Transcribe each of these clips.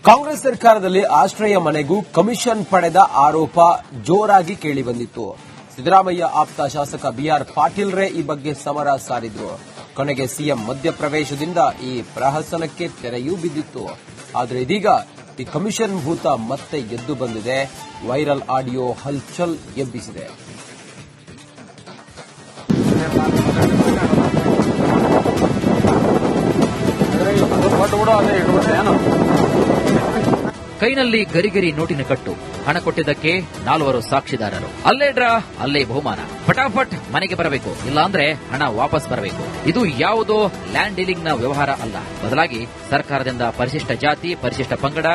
ಕಾಂಗ್ರೆಸ್ ಸರ್ಕಾರದಲ್ಲಿ ಆಶ್ರಯ ಮನೆಗೂ ಕಮಿಷನ್ ಪಡೆದ ಆರೋಪ ಜೋರಾಗಿ ಕೇಳಿಬಂದಿತ್ತು. ಸಿದ್ದರಾಮಯ್ಯ ಆಪ್ತ ಶಾಸಕ ಬಿಆರ್ ಪಾಟೀಲ್ರೇ ಈ ಬಗ್ಗೆ ಸಮರ ಸಾರಿದ್ರು. ಕೊನೆಗೆ ಸಿಎಂ ಮಧ್ಯಪ್ರವೇಶದಿಂದ ಈ ಪ್ರಹಸನಕ್ಕೆ ತೆರೆಯೂ ಬಿದ್ದಿತ್ತು. ಆದರೆ ಇದೀಗ ಈ ಕಮಿಷನ್ ಭೂತ ಮತ್ತೆ ಎದ್ದು ಬಂದಿದೆ. ವೈರಲ್ ಆಡಿಯೋ ಹಲ್ಚಲ್ ಎಬ್ಬಿಸಿದೆ. ಕೈನಲ್ಲಿ ಗರಿಗರಿ ನೋಟಿನ ಕಟ್ಟು, ಹಣ ಕೊಟ್ಟಿದ್ದಕ್ಕೆ 4 ಸಾಕ್ಷಿದಾರರು. ಅಲ್ಲೇ ಡ್ರಾ, ಅಲ್ಲೇ ಬಹುಮಾನ. ಫಟಾಫಟ್ ಮನೆಗೆ ಬರಬೇಕು, ಇಲ್ಲಾಂದ್ರೆ ಹಣ ವಾಪಸ್ ಬರಬೇಕು. ಇದು ಯಾವುದೋ ಲ್ಯಾಂಡ್ ಡೀಲಿಂಗ್ ನ ವ್ಯವಹಾರ ಅಲ್ಲ. ಬದಲಾಗಿ ಸರ್ಕಾರದಿಂದ ಪರಿಶಿಷ್ಟ ಜಾತಿ, ಪರಿಶಿಷ್ಟ ಪಂಗಡ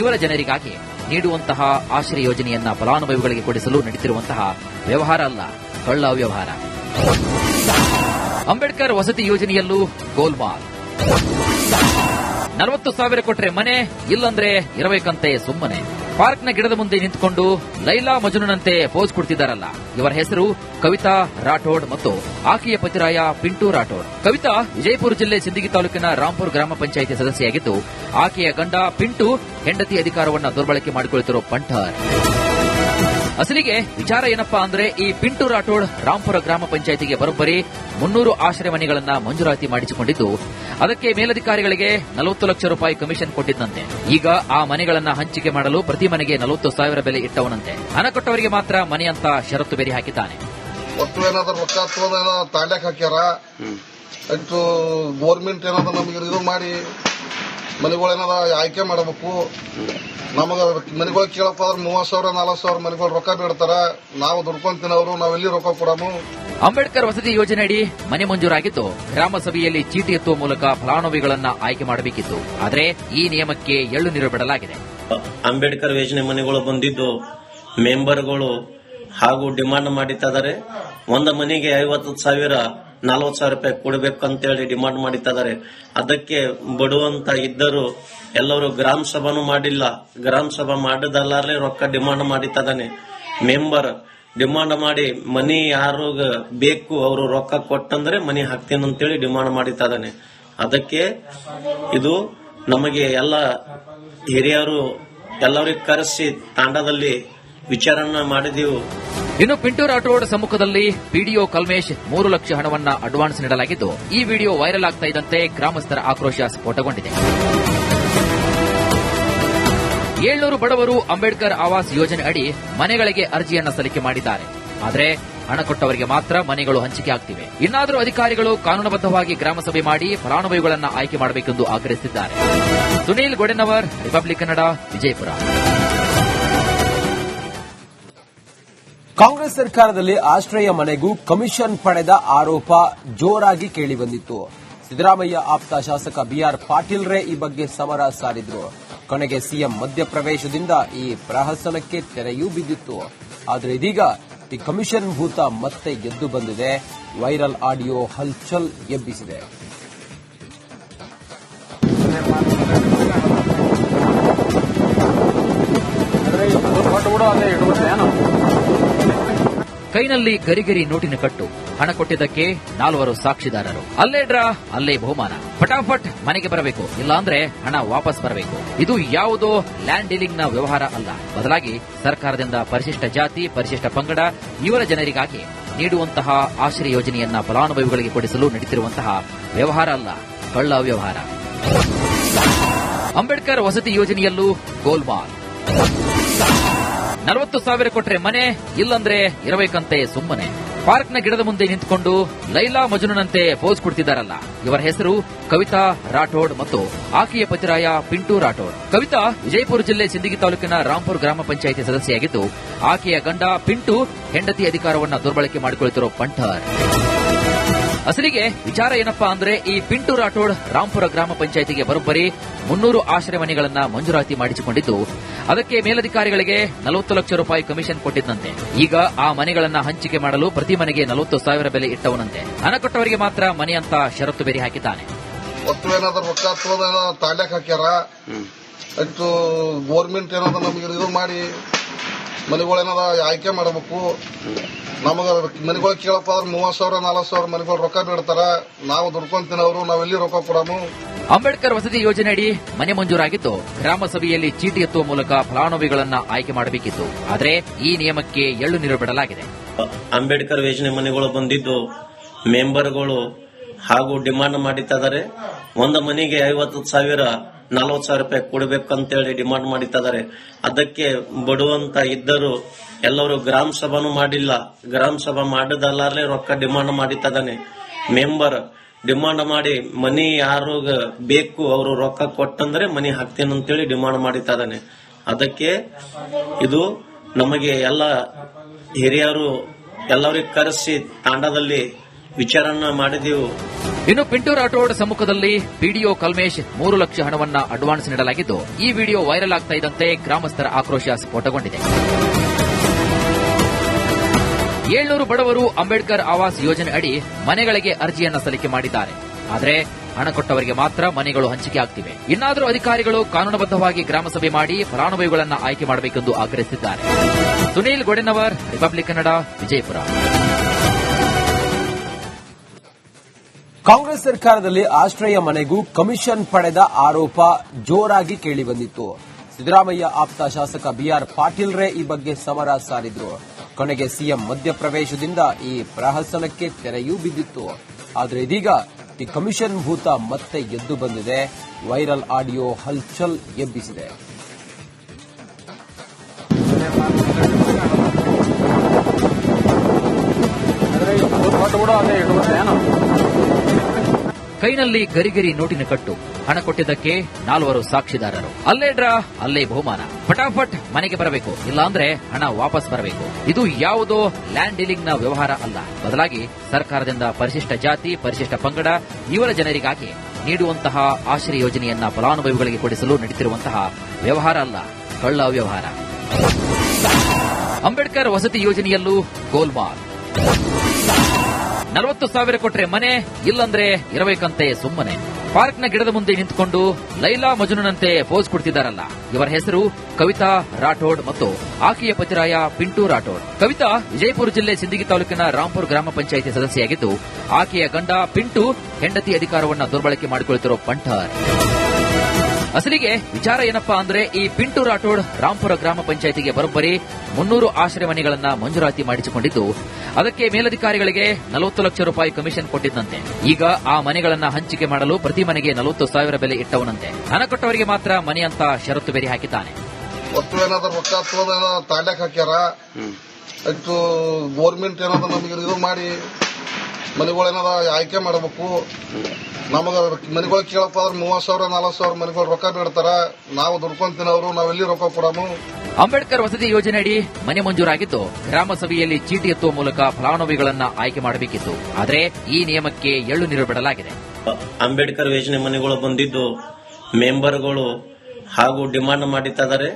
ಇವರ ಜನರಿಗಾಗಿ ನೀಡುವಂತಹ ಆಶ್ರಯ ಯೋಜನೆಯನ್ನ ಫಲಾನುಭವಿಗಳಿಗೆ ಕೊಡಿಸಲು ನಡೆಸಿರುವಂತಹ ವ್ಯವಹಾರ ಅಲ್ಲ, ಕಳ್ಳ ವ್ಯವಹಾರ. ಅಂಬೇಡ್ಕರ್ ವಸತಿ ಯೋಜನೆಯಲ್ಲೂ ಗೋಲ್ಮಾಲ್. 40,000 ಕೊಟ್ರೆ ಮನೆ, ಇಲ್ಲಂದ್ರೆ ಇರಬೇಕಂತೆ ಸುಮ್ಮನೆ. ಪಾರ್ಕ್ನ ಗಿಡದ ಮುಂದೆ ನಿಂತುಕೊಂಡು ಲೈಲಾ ಮಜುನಂತೆ ಪೋಸ್ ಕೊಡ್ತಿದ್ದಾರಲ್ಲ, ಇವರ ಹೆಸರು ಕವಿತಾ ರಾಠೋಡ್ ಮತ್ತು ಆಕೆಯ ಪತಿರಾಯ ಪಿಂಟು ರಾಠೋಡ್. ಕವಿತಾ ವಿಜಯಪುರ ಜಿಲ್ಲೆ ಸಿಂದಗಿ ತಾಲೂಕಿನ ರಾಂಪುರ ಗ್ರಾಮ ಪಂಚಾಯಿತಿ ಸದಸ್ಯೆಯಾಗಿದ್ದು, ಆಕೆಯ ಗಂಡ ಪಿಂಟು ಹೆಂಡತಿ ಅಧಿಕಾರವನ್ನ ದುರ್ಬಳಕೆ ಮಾಡಿಕೊಳ್ಳುತ್ತಿರೋ ಪಂಠರ್. ಅಸಲಿಗೆ ವಿಚಾರ ಏನಪ್ಪಾ ಅಂದ್ರೆ, ಈ ಪಿಂಟು ರಾಠೋಡ್ ರಾಂಪುರ ಗ್ರಾಮ ಪಂಚಾಯಿತಿಗೆ ಬರೋಬ್ಬರಿ 300 ಆಶ್ರಯ ಮನೆಗಳನ್ನ ಮಂಜೂರಾತಿ ಮಾಡಿಸಿಕೊಂಡಿದ್ದು, ಅದಕ್ಕೆ ಮೇಲಧಿಕಾರಿಗಳಿಗೆ 40 ಲಕ್ಷ ರೂಪಾಯಿ ಕಮಿಷನ್ ಕೊಟ್ಟಿದ್ದಂತೆ. ಈಗ ಆ ಮನೆಗಳನ್ನ ಹಂಚಿಕೆ ಮಾಡಲು ಪ್ರತಿ ಮನೆಗೆ 40,000 ಬೆಲೆ ಇಟ್ಟವನಂತೆ. ಹಣ ಕೊಟ್ಟವರಿಗೆ ಮಾತ್ರ ಮನೆ ಅಂತ ಷರತ್ತು ಬೇರೆ ಹಾಕಿದ್ದಾನೆ. ಒಟ್ಟು ಏನಾದ್ರು ರೊಕ್ಕ ತಾಂಡ್ಯಾಕ್ ಹಾಕ್ಯಾರ, ಆಯ್ತು ಗೋರ್ಮೆಂಟ್ ಏನಾದ್ರು ನಮಗೆ ಇದು ಮಾಡಿ ಮನೆಗಳೇನಾದ ಆಯ್ಕೆ ಮಾಡಬೇಕು. ನಮಗ ಮನೆಗಳು ಕೇಳಪ್ಪ ಅಂದ್ರೆ 30,000 40,000 ಮನೆಗಳು ರೊಕ್ಕ ಬೇಡ್ತಾರ. ನಾವು ದುಡ್ಕೊಂತಿನವರು, ನಾವೆಲ್ಲಿ ರೊಕ್ಕ ಕೊಡಮು. ಅಂಬೇಡ್ಕರ್ ವಸತಿ ಯೋಜನೆಯಡಿ ಮನೆ ಮಂಜೂರಾಗಿದ್ದು, ಗ್ರಾಮ ಸಭೆಯಲ್ಲಿ ಚೀಟಿ ಎತ್ತುವ ಮೂಲಕ ಫಲಾನುಭವಿಗಳನ್ನ ಆಯ್ಕೆ ಮಾಡಬೇಕಿತ್ತು. ಆದರೆ ಈ ನಿಯಮಕ್ಕೆ ಎಳ್ಳು ನೀರು ಬಿಡಲಾಗಿದೆ. ಅಂಬೇಡ್ಕರ್ ಯೋಜನೆ ಮನೆಗಳು ಬಂದಿದ್ದು ಮೆಂಬರ್ಗಳು ಹಾಗೂ ಡಿಮಾಂಡ್ ಮಾಡಿದ್ದಾರೆ. ಒಂದು ಮನೆಗೆ 50,000 40,000 ರೂಪಾಯಿ ಕೊಡಬೇಕಂತೇಳಿ ಡಿಮಾಂಡ್ ಮಾಡಿದ್ದಾರೆ. ಅದಕ್ಕೆ ಬಡುವಂತ ಇದ್ದರು ಎಲ್ಲರೂ ಗ್ರಾಮ ಸಭಾನು ಮಾಡಿಲ್ಲ. ಗ್ರಾಮ ಸಭಾ ಮಾಡದಲ್ಲಾರೇ ರೊಕ್ಕ ಡಿಮಾಂಡ್ ಮಾಡಿದ್ದಾನೆ. ಮೆಂಬರ್ ಡಿಮಾಂಡ್ ಮಾಡಿ ಮನಿ ಯಾರು ಬೇಕು ಅವರು ರೊಕ್ಕ ಕೊಟ್ಟಂದ್ರೆ ಮನಿ ಹಾಕ್ತೇನೆ ಅಂತೇಳಿ ಡಿಮಾಂಡ್ ಮಾಡಿದ್ದಾನೆ. ಅದಕ್ಕೆ ಇದು ನಮಗೆ ಎಲ್ಲ ಹಿರಿಯರು ಎಲ್ಲರಿಗೆ ಕರೆಸಿ ತಾಂಡದಲ್ಲಿ ವಿಚಾರಣೆ ಮಾಡಿದೆವು. ಇನ್ನು ಪಿಂಟು ರಾಠೋಡ್ ಸಮ್ಮುಖದಲ್ಲಿ ಪಿಡಿಒ ಕಲ್ಮೇಶ್ 3 ಲಕ್ಷ ಹಣವನ್ನ ಅಡ್ವಾನ್ಸ್ ನೀಡಲಾಗಿದ್ದು, ಈ ವಿಡಿಯೋ ವೈರಲ್ ಆಗ್ತಾ ಇದ್ದಂತೆ ಗ್ರಾಮಸ್ಥರ ಆಕ್ರೋಶ ಸ್ಫೋಟಗೊಂಡಿದೆ. 700 ಬಡವರು ಅಂಬೇಡ್ಕರ್ ಆವಾಸ್ ಯೋಜನೆ ಅಡಿ ಮನೆಗಳಿಗೆ ಅರ್ಜಿಯನ್ನ ಸಲ್ಲಿಕೆ ಮಾಡಿದ್ದಾರೆ. ಆದರೆ ಹಣ ಕೊಟ್ಟವರಿಗೆ ಮಾತ್ರ ಮನೆಗಳು ಹಂಚಿಕೆ ಆಗ್ತಿವೆ. ಇನ್ನಾದರೂ ಅಧಿಕಾರಿಗಳು ಕಾನೂನುಬದ್ಧವಾಗಿ ಗ್ರಾಮ ಸಭೆ ಮಾಡಿ ಫಲಾನುಭವಿಗಳನ್ನ ಆಯ್ಕೆ ಮಾಡಬೇಕೆಂದು ಆಗ್ರಹಿಸಿದ್ದಾರೆ. ಸುನೀಲ್ ಗೊಡೆನವರ್, ರಿಪಬ್ಲಿಕ್ ಕನ್ನಡ, ವಿಜಯಪುರ. ಕಾಂಗ್ರೆಸ್ ಸರ್ಕಾರದಲ್ಲಿ ಆಶ್ರಯ ಮನೆಗೂ ಕಮಿಷನ್ ಪಡೆದ ಆರೋಪ ಜೋರಾಗಿ ಕೇಳಿಬಂದಿತ್ತು. ಸಿದ್ದರಾಮಯ್ಯ ಆಪ್ತ ಶಾಸಕ ಬಿಆರ್ ಪಾಟೀಲ್ರೇ ಈ ಬಗ್ಗೆ ಸಮರ ಸಾರಿದ್ರು. ಕೊನೆಗೆ ಸಿಎಂ ಮಧ್ಯಪ್ರವೇಶದಿಂದ ಈ ಪ್ರಹಸನಕ್ಕೆ ತೆರೆಯೂ ಬಿದ್ದಿತ್ತು. ಆದರೆ ಇದೀಗ ಈ ಕಮಿಷನ್ ಭೂತ ಮತ್ತೆ ಎದ್ದು ಬಂದಿದೆ. ವೈರಲ್ ಆಡಿಯೋ ಹಲ್ಚಲ್ ಎಬ್ಬಿಸಿದೆ. ಕೈನಲ್ಲಿ ಗರಿಗರಿ ನೋಟಿನ ಕಟ್ಟು, ಹಣ ಕೊಟ್ಟಿದ್ದಕ್ಕೆ 4 ಸಾಕ್ಷಿದಾರರು. ಅಲ್ಲೇ ಡ್ರಾ, ಅಲ್ಲೇ ಬಹುಮಾನ. ಫಟಾಫಟ್ ಮನೆಗೆ ಬರಬೇಕು, ಇಲ್ಲಾಂದ್ರೆ ಹಣ ವಾಪಸ್ ಬರಬೇಕು. ಇದು ಯಾವುದೋ ಲ್ಯಾಂಡ್ ಡೀಲಿಂಗ್ ನ ವ್ಯವಹಾರ ಅಲ್ಲ. ಬದಲಾಗಿ ಸರ್ಕಾರದಿಂದ ಪರಿಶಿಷ್ಟ ಜಾತಿ, ಪರಿಶಿಷ್ಟ ಪಂಗಡ ಇವರ ಜನರಿಗಾಗಿ ನೀಡುವಂತಹ ಆಶ್ರಯ ಯೋಜನೆಯನ್ನ ಫಲಾನುಭವಿಗಳಿಗೆ ಕೊಡಿಸಲು ನಡೆಸಿರುವಂತಹ ವ್ಯವಹಾರ ಅಲ್ಲ, ಕಳ್ಳ ವ್ಯವಹಾರ. ಅಂಬೇಡ್ಕರ್ ವಸತಿ ಯೋಜನೆಯಲ್ಲೂ ಗೋಲ್ಮಾಲ್. 40,000 ಕೊಟ್ರೆ ಮನೆ, ಇಲ್ಲಂದ್ರೆ ಇರಬೇಕಂತೆ ಸುಮ್ಮನೆ. ಪಾರ್ಕ್ನ ಗಿಡದ ಮುಂದೆ ನಿಂತುಕೊಂಡು ಲೈಲಾ ಮಜುನಂತೆ ಪೋಸ್ ಕೊಡ್ತಿದ್ದಾರಲ್ಲ, ಇವರ ಹೆಸರು ಕವಿತಾ ರಾಠೋಡ್ ಮತ್ತು ಆಕೆಯ ಪತಿರಾಯ ಪಿಂಟು ರಾಠೋಡ್. ಕವಿತಾ ವಿಜಯಪುರ ಜಿಲ್ಲೆ ಸಿಂದಗಿ ತಾಲೂಕಿನ ರಾಂಪುರ ಗ್ರಾಮ ಪಂಚಾಯಿತಿ ಸದಸ್ಯೆಯಾಗಿದ್ದು, ಆಕೆಯ ಗಂಡ ಪಿಂಟು ಹೆಂಡತಿ ಅಧಿಕಾರವನ್ನ ದುರ್ಬಳಕೆ ಮಾಡಿಕೊಳ್ಳುತ್ತಿರೋ ಪಂಠರ್. ಅಸಲಿಗೆ ವಿಚಾರ ಏನಪ್ಪಾ ಅಂದ್ರೆ, ಈ ಪಿಂಟು ರಾಠೋಡ್ ರಾಂಪುರ ಗ್ರಾಮ ಪಂಚಾಯಿತಿಗೆ ಬರೋಬ್ಬರಿ 300 ಆಶ್ರಯ ಮನೆಗಳನ್ನ ಮಂಜೂರಾತಿ ಮಾಡಿಸಿಕೊಂಡಿದ್ದು, ಅದಕ್ಕೆ ಮೇಲಧಿಕಾರಿಗಳಿಗೆ 40 ಲಕ್ಷ ರೂಪಾಯಿ ಕಮಿಷನ್ ಕೊಟ್ಟಿದ್ದಂತೆ. ಈಗ ಆ ಮನೆಗಳನ್ನ ಹಂಚಿಕೆ ಮಾಡಲು ಪ್ರತಿ ಮನೆಗೆ 40,000 ಬೆಲೆ ಇಟ್ಟವನಂತೆ. ಹಣ ಕೊಟ್ಟವರಿಗೆ ಮಾತ್ರ ಮನೆ ಅಂತ ಷರತ್ತು ಬೇರೆ ಹಾಕಿದ್ದಾನೆ. ಒಟ್ಟು ಏನಾದ್ರು ರೊಕ್ಕ ತಾಂಡ್ಯಾಕ್ ಹಾಕ್ಯಾರ, ಆಯ್ತು ಗೋರ್ಮೆಂಟ್ ಏನಾದ್ರು ನಮಗೆ ಇದು ಮಾಡಿ ಮನೆಗಳೇನದ ಆಯ್ಕೆ ಮಾಡಬೇಕು. ನಮಗ ಮನೆಗಳು ಕೇಳಪ್ಪ ಅಂದ್ರೆ 30,000 40,000 ಮನೆಗಳು ರೊಕ್ಕ ಬೇಡ್ತಾರ. ನಾವು ದುಡ್ಕೊಂತಿನವರು ನಾವೆಲ್ಲಿ ರೊಕ್ಕ ಕೊಡಾಮು. ಅಂಬೇಡ್ಕರ್ ವಸತಿ ಯೋಜನೆಯಡಿ ಮನೆ ಮಂಜೂರಾಗಿದ್ದು ಗ್ರಾಮ ಸಭೆಯಲ್ಲಿ ಚೀಟಿ ಎತ್ತುವ ಮೂಲಕ ಫಲಾನುಭವಿಗಳನ್ನ ಆಯ್ಕೆ ಮಾಡಬೇಕಿತ್ತು. ಆದರೆ ಈ ನಿಯಮಕ್ಕೆ ಎಳ್ಳು ನೀರು ಬಿಡಲಾಗಿದೆ. ಅಂಬೇಡ್ಕರ್ ಯೋಜನೆ ಮನೆಗಳು ಬಂದಿದ್ದು ಮೆಂಬರ್ಗಳು ಹಾಗೂ ಡಿಮಾಂಡ್ ಮಾಡಿದ್ದಾರೆ. ಒಂದು ಮನೆಗೆ 50,000 40,000 ರೂಪಾಯಿ ಕೊಡಬೇಕಂತೇಳಿ ಡಿಮಾಂಡ್ ಮಾಡಿದ್ದಾರೆ. ಅದಕ್ಕೆ ಬಡುವಂತ ಇದ್ದರು ಎಲ್ಲರೂ ಗ್ರಾಮ ಸಭಾನು ಮಾಡಿಲ್ಲ. ಗ್ರಾಮ ಸಭಾ ಮಾಡದಲ್ಲಾರೇ ರೊಕ್ಕ ಡಿಮಾಂಡ್ ಮಾಡಿದ್ದಾನೆ. ಮೆಂಬರ್ ಡಿಮಾಂಡ್ ಮಾಡಿ ಮನಿ ಯಾರು ಬೇಕು ಅವರು ರೊಕ್ಕ ಕೊಟ್ಟಂದ್ರೆ ಮನಿ ಹಾಕ್ತೇನೆ ಅಂತೇಳಿ ಡಿಮಾಂಡ್ ಮಾಡಿದ್ದಾನೆ. ಅದಕ್ಕೆ ಇದು ನಮಗೆ ಎಲ್ಲ ಹಿರಿಯರು ಎಲ್ಲರಿಗೆ ಕರೆಸಿ ತಾಂಡದಲ್ಲಿ ವಿಚಾರನ್ನ ಮಾಡಿದೆವು. ಇನ್ನು ಪಿಂಟು ರಾಠೋಡ್ ಸಮ್ಮುಖದಲ್ಲಿ ಪಿಡಿಒ ಕಲ್ಮೇಶ್ 3 ಲಕ್ಷ ಹಣವನ್ನ ಅಡ್ವಾನ್ಸ್ ನೀಡಲಾಗಿದ್ದು ಈ ವಿಡಿಯೋ ವೈರಲ್ ಆಗ್ತಾ ಇದ್ದಂತೆ ಗ್ರಾಮಸ್ಥರ ಆಕ್ರೋಶ ಸ್ಫೋಟಗೊಂಡಿದೆ. 700 ಬಡವರು ಅಂಬೇಡ್ಕರ್ ಆವಾಸ್ ಯೋಜನೆ ಅಡಿ ಮನೆಗಳಿಗೆ ಅರ್ಜಿಯನ್ನ ಸಲ್ಲಿಕೆ ಮಾಡಿದ್ದಾರೆ. ಆದರೆ ಹಣ ಕೊಟ್ಟವರಿಗೆ ಮಾತ್ರ ಮನೆಗಳು ಹಂಚಿಕೆ ಆಗ್ತಿವೆ. ಇನ್ನಾದರೂ ಅಧಿಕಾರಿಗಳು ಕಾನೂನುಬದ್ಧವಾಗಿ ಗ್ರಾಮಸಭೆ ಮಾಡಿ ಫಲಾನುಭವಿಗಳನ್ನ ಆಯ್ಕೆ ಮಾಡಬೇಕೆಂದು ಆಗ್ರಹಿಸಿದ್ದಾರೆ. ಸುನೀಲ್ ಗೊಡೆನವರ್, ರಿಪಬ್ಲಿಕ್ ಕನ್ನಡ, ವಿಜಯಪುರ. ಕಾಂಗ್ರೆಸ್ ಸರ್ಕಾರದಲ್ಲಿ ಆಶ್ರಯ ಮನೆಗೂ ಕಮಿಷನ್ ಪಡೆದ ಆರೋಪ ಜೋರಾಗಿ ಕೇಳಿಬಂದಿತ್ತು. ಸಿದ್ದರಾಮಯ್ಯ ಆಪ್ತ ಶಾಸಕ ಬಿಆರ್ ಪಾಟೀಲ್ರೇ ಈ ಬಗ್ಗೆ ಸಮರ ಸಾರಿದ್ರು. ಕೊನೆಗೆ ಸಿಎಂ ಮಧ್ಯಪ್ರವೇಶದಿಂದ ಈ ಪ್ರಹಸನಕ್ಕೆ ತೆರೆಯೂ ಬಿದ್ದಿತ್ತು. ಆದರೆ ಇದೀಗ ಈ ಕಮಿಷನ್ ಭೂತ ಮತ್ತೆ ಎದ್ದು ಬಂದಿದೆ. ವೈರಲ್ ಆಡಿಯೋ ಹಲ್ಚಲ್ ಎಬ್ಬಿಸಿದೆ. ಕೈನಲ್ಲಿ ಗರಿಗರಿ ನೋಟಿನ ಕಟ್ಟು, ಹಣ ಕೊಟ್ಟಿದ್ದಕ್ಕೆ 4 ಸಾಕ್ಷಿದಾರರು. ಅಲ್ಲೇ ಡ್ರಾ, ಅಲ್ಲೇ ಬಹುಮಾನ. ಫಟಾಫಟ್ ಮನೆಗೆ ಬರಬೇಕು, ಇಲ್ಲಾಂದ್ರೆ ಹಣ ವಾಪಸ್ ಬರಬೇಕು. ಇದು ಯಾವುದೋ ಲ್ಯಾಂಡ್ ಡೀಲಿಂಗ್ ನ ವ್ಯವಹಾರ ಅಲ್ಲ. ಬದಲಾಗಿ ಸರ್ಕಾರದಿಂದ ಪರಿಶಿಷ್ಟ ಜಾತಿ, ಪರಿಶಿಷ್ಟ ಪಂಗಡ ಇವರ ಜನರಿಗಾಗಿ ನೀಡುವಂತಹ ಆಶ್ರಯ ಯೋಜನೆಯನ್ನ ಫಲಾನುಭವಿಗಳಿಗೆ ಕೊಡಿಸಲು ನಡೆಸಿರುವಂತಹ ವ್ಯವಹಾರ ಅಲ್ಲ, ಕಳ್ಳ ವ್ಯವಹಾರ. ಅಂಬೇಡ್ಕರ್ ವಸತಿ ಯೋಜನೆಯಲ್ಲೂ ಗೋಲ್ಮಾಲ್. 40,000 ಕೊಟ್ರೆ ಮನೆ, ಇಲ್ಲಂದ್ರೆ ಇರಬೇಕಂತೆ ಸುಮ್ಮನೆ. ಪಾರ್ಕ್ನ ಗಿಡದ ಮುಂದೆ ನಿಂತುಕೊಂಡು ಲೈಲಾ ಮಜುನಂತೆ ಪೋಸ್ ಕೊಡ್ತಿದ್ದಾರಲ್ಲ, ಇವರ ಹೆಸರು ಕವಿತಾ ರಾಠೋಡ್ ಮತ್ತು ಆಕೆಯ ಪತಿರಾಯ ಪಿಂಟು ರಾಠೋಡ್. ಕವಿತಾ ವಿಜಯಪುರ ಜಿಲ್ಲೆ ಸಿಂದಗಿ ತಾಲೂಕಿನ ರಾಂಪುರ ಗ್ರಾಮ ಪಂಚಾಯಿತಿ ಸದಸ್ಯೆಯಾಗಿದ್ದು, ಆಕೆಯ ಗಂಡ ಪಿಂಟು ಹೆಂಡತಿ ಅಧಿಕಾರವನ್ನ ದುರ್ಬಳಕೆ ಮಾಡಿಕೊಳ್ಳುತ್ತಿರೋ ಪಂಠರ್. ಅಸಲಿಗೆ ವಿಚಾರ ಏನಪ್ಪಾ ಅಂದ್ರೆ, ಈ ಪಿಂಟು ರಾಠೋಡ್ ರಾಂಪುರ ಗ್ರಾಮ ಪಂಚಾಯಿತಿಗೆ ಬರೋಬ್ಬರಿ 300 ಆಶ್ರಯ ಮನೆಗಳನ್ನ ಮಂಜೂರಾತಿ ಮಾಡಿಸಿಕೊಂಡಿದ್ದು, ಅದಕ್ಕೆ ಮೇಲಧಿಕಾರಿಗಳಿಗೆ 40 ಲಕ್ಷ ರೂಪಾಯಿ ಕಮಿಷನ್ ಕೊಟ್ಟಿದ್ದಂತೆ. ಈಗ ಆ ಮನೆಗಳನ್ನ ಹಂಚಿಕೆ ಮಾಡಲು ಪ್ರತಿ ಮನೆಗೆ 40,000 ಬೆಲೆ ಇಟ್ಟವನಂತೆ. ಹಣ ಕೊಟ್ಟವರಿಗೆ ಮಾತ್ರ ಮನೆ ಅಂತ ಷರತ್ತು ಬೇರೆ ಹಾಕಿದ್ದಾನೆ. ಒಟ್ಟು ಏನಾದ್ರು ರೊಕ್ಕ ತಾಂಡ್ಯಾಕ್ ಹಾಕ್ಯಾರ. ಇಟ್ಟು ಗೋರ್ಮೆಂಟ್ ಏನಾದ್ರು ನಮಗೆ ಇದು ಮಾಡಿ ಮನೆಗಳೇನಾದ ಆಯ್ಕೆ ಮಾಡಬೇಕು. ನಮಗ ಮನೆಗಳು ಕೇಳಪ್ಪ ಅಂದ್ರೆ 30,000 40,000 ಮನೆಗಳು ರೊಕ್ಕ ಬೇಡ್ತಾರ. ನಾವು ದುಡ್ಕೊಂತಿನವರು ನಾವೆಲ್ಲಿ ರೊಕ್ಕ ಕೊಡಾಮು. ಅಂಬೇಡ್ಕರ್ ವಸತಿ ಯೋಜನೆಯಡಿ ಮನೆ ಮಂಜೂರಾಗಿದ್ದು ಗ್ರಾಮ ಸಭೆಯಲ್ಲಿ ಚೀಟಿ ಎತ್ತುವ ಮೂಲಕ ಫಲಾನುಭವಿಗಳನ್ನ ಆಯ್ಕೆ ಮಾಡಬೇಕಿತ್ತು. ಆದರೆ ಈ ನಿಯಮಕ್ಕೆ ಎಳ್ಳು ನೀರು ಬಿಡಲಾಗಿದೆ. ಅಂಬೇಡ್ಕರ್ ಯೋಜನೆ ಮನೆಗಳು ಬಂದಿದ್ದು ಮೆಂಬರ್ಗಳು ಹಾಗೂ ಡಿಮಾಂಡ್ ಮಾಡಿದ್ದಾರೆ.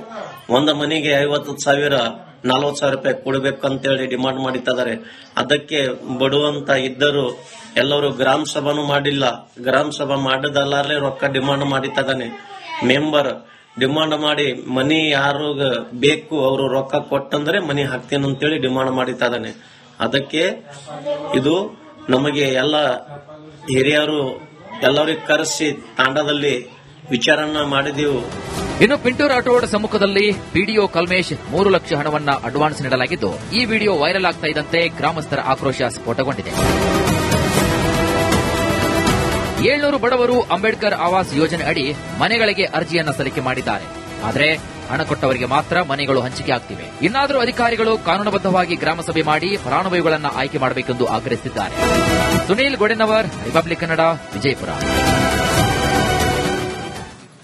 ಒಂದು ಮನೆಗೆ 50,000 40,000 ರೂಪಾಯಿ ಕೊಡಬೇಕಂತೇಳಿ ಡಿಮಾಂಡ್ ಮಾಡಿದ್ದಾರೆ. ಅದಕ್ಕೆ ಬಡುವಂತ ಇದ್ದರು ಎಲ್ಲರೂ ಗ್ರಾಮ ಸಭಾನು ಮಾಡಿಲ್ಲ. ಗ್ರಾಮ ಸಭಾ ಮಾಡದಲ್ಲಾರೇ ರೊಕ್ಕ ಡಿಮಾಂಡ್ ಮಾಡಿದ್ದಾನೆ. ಮೆಂಬರ್ ಡಿಮಾಂಡ್ ಮಾಡಿ ಮನಿ ಯಾರು ಬೇಕು ಅವರು ರೊಕ್ಕ ಕೊಟ್ಟಂದ್ರೆ ಮನಿ ಹಾಕ್ತೇನೆ ಅಂತೇಳಿ ಡಿಮಾಂಡ್ ಮಾಡಿದ್ದಾನೆ. ಅದಕ್ಕೆ ಇದು ನಮಗೆ ಎಲ್ಲ ಹಿರಿಯರು ಎಲ್ಲರಿಗೆ ಕರೆಸಿ ತಾಂಡದಲ್ಲಿ ವಿಚಾರನ್ನ ಮಾಡಿದೆವು. ಇನ್ನು ಪಿಂಟು ರಾಠೋಡ್ ಸಮ್ಮುಖದಲ್ಲಿ ಪಿಡಿಒ ಕಲ್ಮೇಶ್ 3 ಲಕ್ಷ ಹಣವನ್ನ ಅಡ್ವಾನ್ಸ್ ನೀಡಲಾಗಿದ್ದು ಈ ವಿಡಿಯೋ ವೈರಲ್ ಆಗ್ತಾ ಇದ್ದಂತೆ ಗ್ರಾಮಸ್ಥರ ಆಕ್ರೋಶ ಸ್ಫೋಟಗೊಂಡಿದೆ. 700 ಬಡವರು ಅಂಬೇಡ್ಕರ್ ಆವಾಸ್ ಯೋಜನೆ ಅಡಿ ಮನೆಗಳಿಗೆ ಅರ್ಜಿಯನ್ನ ಸಲ್ಲಿಕೆ ಮಾಡಿದ್ದಾರೆ. ಆದರೆ ಹಣ ಕೊಟ್ಟವರಿಗೆ ಮಾತ್ರ ಮನೆಗಳು ಹಂಚಿಕೆ ಆಗ್ತಿವೆ. ಇನ್ನಾದರೂ ಅಧಿಕಾರಿಗಳು ಕಾನೂನುಬದ್ಧವಾಗಿ ಗ್ರಾಮಸಭೆ ಮಾಡಿ ಫಲಾನುಭವಿಗಳನ್ನ ಆಯ್ಕೆ ಮಾಡಬೇಕೆಂದು ಆಗ್ರಹಿಸಿದ್ದಾರೆ. ಸುನೀಲ್ ಗೊಡೆನವರ್, ರಿಪಬ್ಲಿಕ್ ಕನ್ನಡ, ವಿಜಯಪುರ.